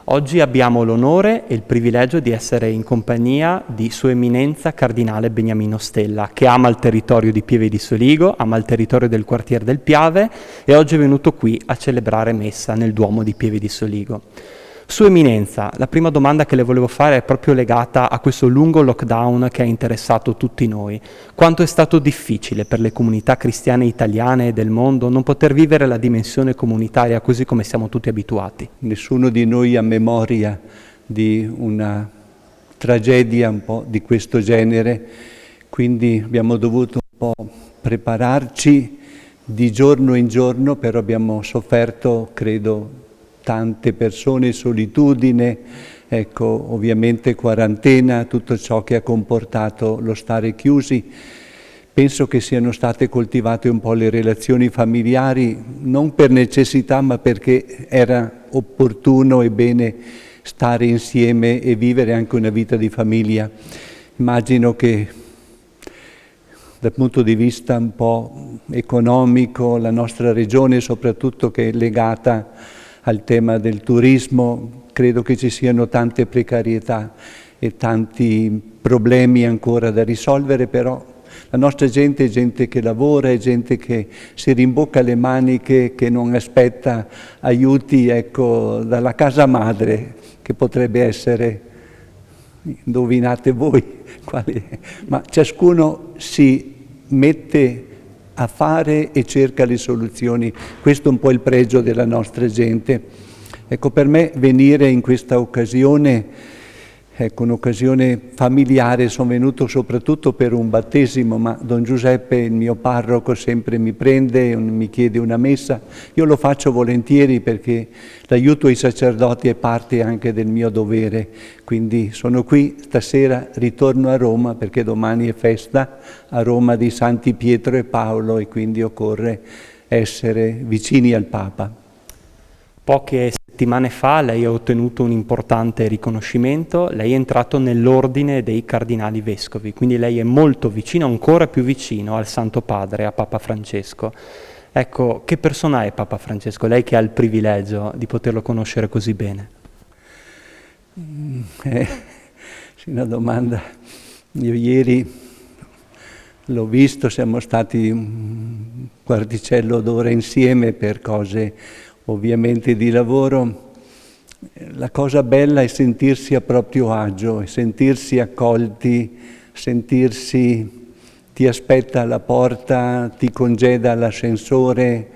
Oggi abbiamo l'onore e il privilegio di essere in compagnia di Sua Eminenza Cardinale Beniamino Stella, che ama il territorio di Pieve di Soligo, ama il territorio del quartier del Piave e oggi è venuto qui a celebrare messa nel Duomo di Pieve di Soligo. Sua Eminenza, la prima domanda che le volevo fare è proprio legata a questo lungo lockdown che ha interessato tutti noi. Quanto è stato difficile per le comunità cristiane italiane e del mondo non poter vivere la dimensione comunitaria così come siamo tutti abituati? Nessuno di noi ha memoria di una tragedia un po' di questo genere, quindi abbiamo dovuto un po' prepararci di giorno in giorno, però abbiamo sofferto, credo, tante persone, solitudine, ecco, ovviamente quarantena, tutto ciò che ha comportato lo stare chiusi. Penso che siano state coltivate un po' le relazioni familiari, non per necessità, ma perché era opportuno e bene stare insieme e vivere anche una vita di famiglia. Immagino che dal punto di vista un po' economico, la nostra regione, soprattutto che è legata al tema del turismo, credo che ci siano tante precarietà e tanti problemi ancora da risolvere, però la nostra gente è gente che lavora, è gente che si rimbocca le maniche, che non aspetta aiuti, ecco, dalla casa madre, che potrebbe essere, indovinate voi, ma ciascuno si mette a fare e cerca le soluzioni. Questo è un po' il pregio della nostra gente. Ecco, per me venire in questa occasione, ecco, un'occasione familiare, sono venuto soprattutto per un battesimo, ma Don Giuseppe, il mio parroco, sempre mi prende, mi chiede una messa. Io lo faccio volentieri perché l'aiuto ai sacerdoti è parte anche del mio dovere. Quindi sono qui, stasera ritorno a Roma perché domani è festa a Roma di Santi Pietro e Paolo e quindi occorre essere vicini al Papa. Poche settimane fa lei ha ottenuto un importante riconoscimento, lei è entrato nell'ordine dei cardinali vescovi, quindi lei è molto vicino, ancora più vicino al Santo Padre, a Papa Francesco. Ecco, che persona è Papa Francesco? Lei che ha il privilegio di poterlo conoscere così bene. Sì, una domanda. Io ieri l'ho visto, siamo stati un quarticello d'ora insieme per cose ovviamente di lavoro. La cosa bella è sentirsi a proprio agio, è sentirsi accolti, sentirsi ti aspetta alla porta, ti congeda all'ascensore,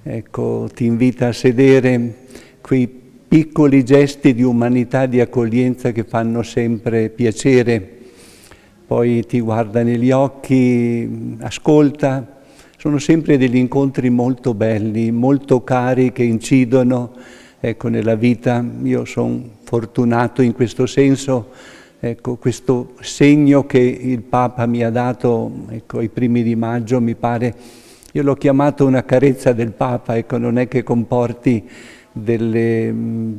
ecco, ti invita a sedere, quei piccoli gesti di umanità, di accoglienza che fanno sempre piacere. Poi ti guarda negli occhi, ascolta. Sono sempre degli incontri molto belli, molto cari, che incidono, ecco, nella vita. Io sono fortunato in questo senso, ecco, questo segno che il Papa mi ha dato, ecco, ai primi di maggio, mi pare, io l'ho chiamato una carezza del Papa, ecco, non è che comporti delle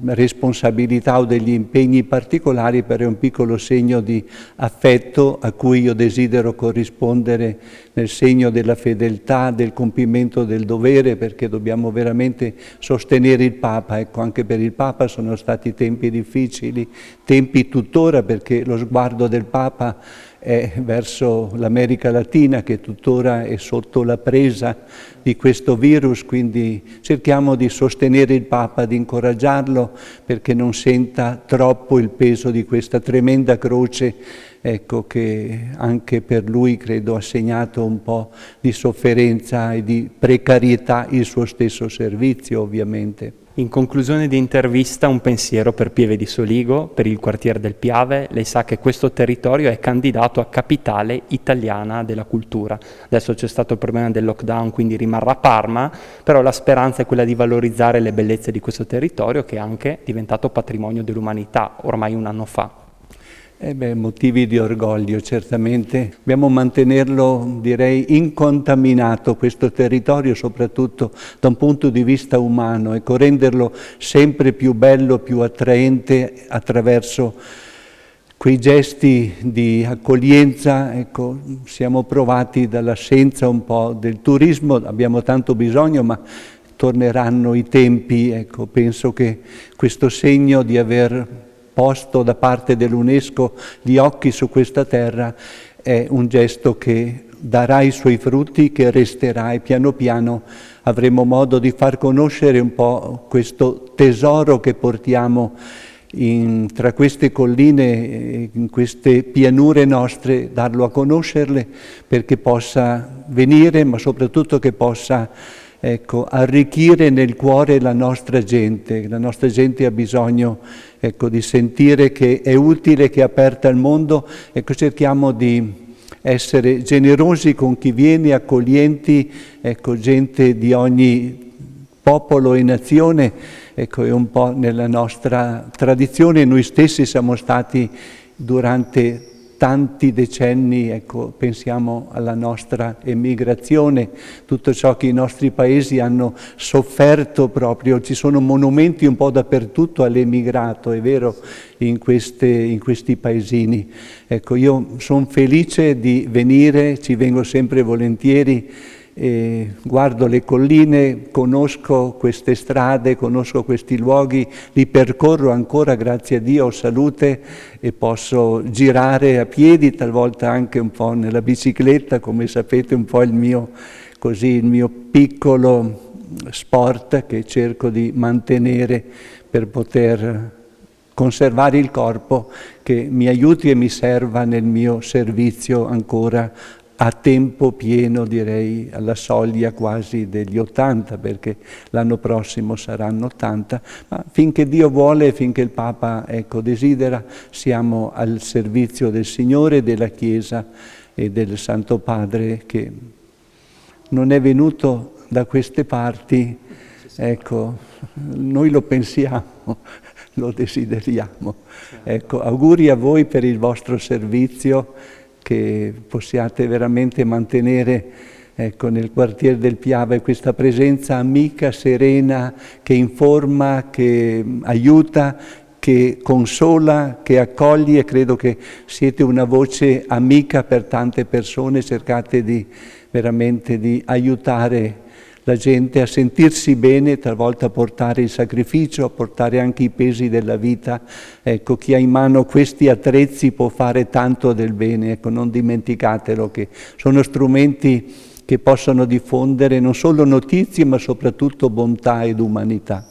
responsabilità o degli impegni particolari, però è un piccolo segno di affetto a cui io desidero corrispondere nel segno della fedeltà, del compimento del dovere, perché dobbiamo veramente sostenere il Papa. Ecco, anche per il Papa sono stati tempi difficili, tempi tuttora, perché lo sguardo del Papa è verso l'America Latina, che tuttora è sotto la presa di questo virus, quindi cerchiamo di sostenere il Papa, di incoraggiarlo perché non senta troppo il peso di questa tremenda croce, ecco, che anche per lui credo ha segnato un po' di sofferenza e di precarietà il suo stesso servizio, ovviamente. In conclusione di intervista, un pensiero per Pieve di Soligo, per il quartier del Piave. Lei sa che questo territorio è candidato a capitale italiana della cultura. Adesso c'è stato il problema del lockdown, quindi rimarrà Parma, però la speranza è quella di valorizzare le bellezze di questo territorio che è anche diventato patrimonio dell'umanità ormai un anno fa. Motivi di orgoglio, certamente. Dobbiamo mantenerlo, direi, incontaminato questo territorio, soprattutto da un punto di vista umano, ecco, renderlo sempre più bello, più attraente attraverso quei gesti di accoglienza. Ecco, siamo provati dall'assenza un po' del turismo, abbiamo tanto bisogno, ma torneranno i tempi. Ecco, penso che questo segno di aver posto da parte dell'UNESCO gli occhi su questa terra è un gesto che darà i suoi frutti, che resterà, e piano piano avremo modo di far conoscere un po' questo tesoro che portiamo tra queste colline, in queste pianure nostre, darlo a conoscerle perché possa venire, ma soprattutto che possa, ecco, arricchire nel cuore la nostra gente. La nostra gente ha bisogno, ecco, di sentire che è utile, che è aperta al mondo. Ecco, cerchiamo di essere generosi con chi viene, accoglienti, ecco, gente di ogni popolo e nazione. Ecco, è un po' nella nostra tradizione. Noi stessi siamo stati durante tanti decenni, ecco, pensiamo alla nostra emigrazione, tutto ciò che i nostri paesi hanno sofferto proprio. Ci sono monumenti un po' dappertutto all'emigrato, è vero, in questi paesini. Ecco, io sono felice di venire, ci vengo sempre volentieri, guardo le colline, conosco queste strade, conosco questi luoghi, li percorro ancora, grazie a Dio, ho salute e posso girare a piedi, talvolta anche un po' nella bicicletta, come sapete un po' il mio piccolo sport che cerco di mantenere per poter conservare il corpo che mi aiuti e mi serva nel mio servizio ancora a tempo pieno, direi alla soglia quasi degli 80, perché l'anno prossimo saranno 80, ma finché Dio vuole, finché il Papa, ecco, desidera, siamo al servizio del Signore, della Chiesa e del Santo Padre che non è venuto da queste parti. Ecco, noi lo pensiamo, lo desideriamo. Ecco, auguri a voi per il vostro servizio, che possiate veramente mantenere, ecco, nel quartiere del Piave questa presenza amica, serena, che informa, che aiuta, che consola, che accoglie. Credo che siete una voce amica per tante persone, cercate veramente di aiutare la gente a sentirsi bene, talvolta a portare il sacrificio, a portare anche i pesi della vita. Ecco, chi ha in mano questi attrezzi può fare tanto del bene. Ecco, non dimenticatelo, che sono strumenti che possono diffondere non solo notizie, ma soprattutto bontà ed umanità.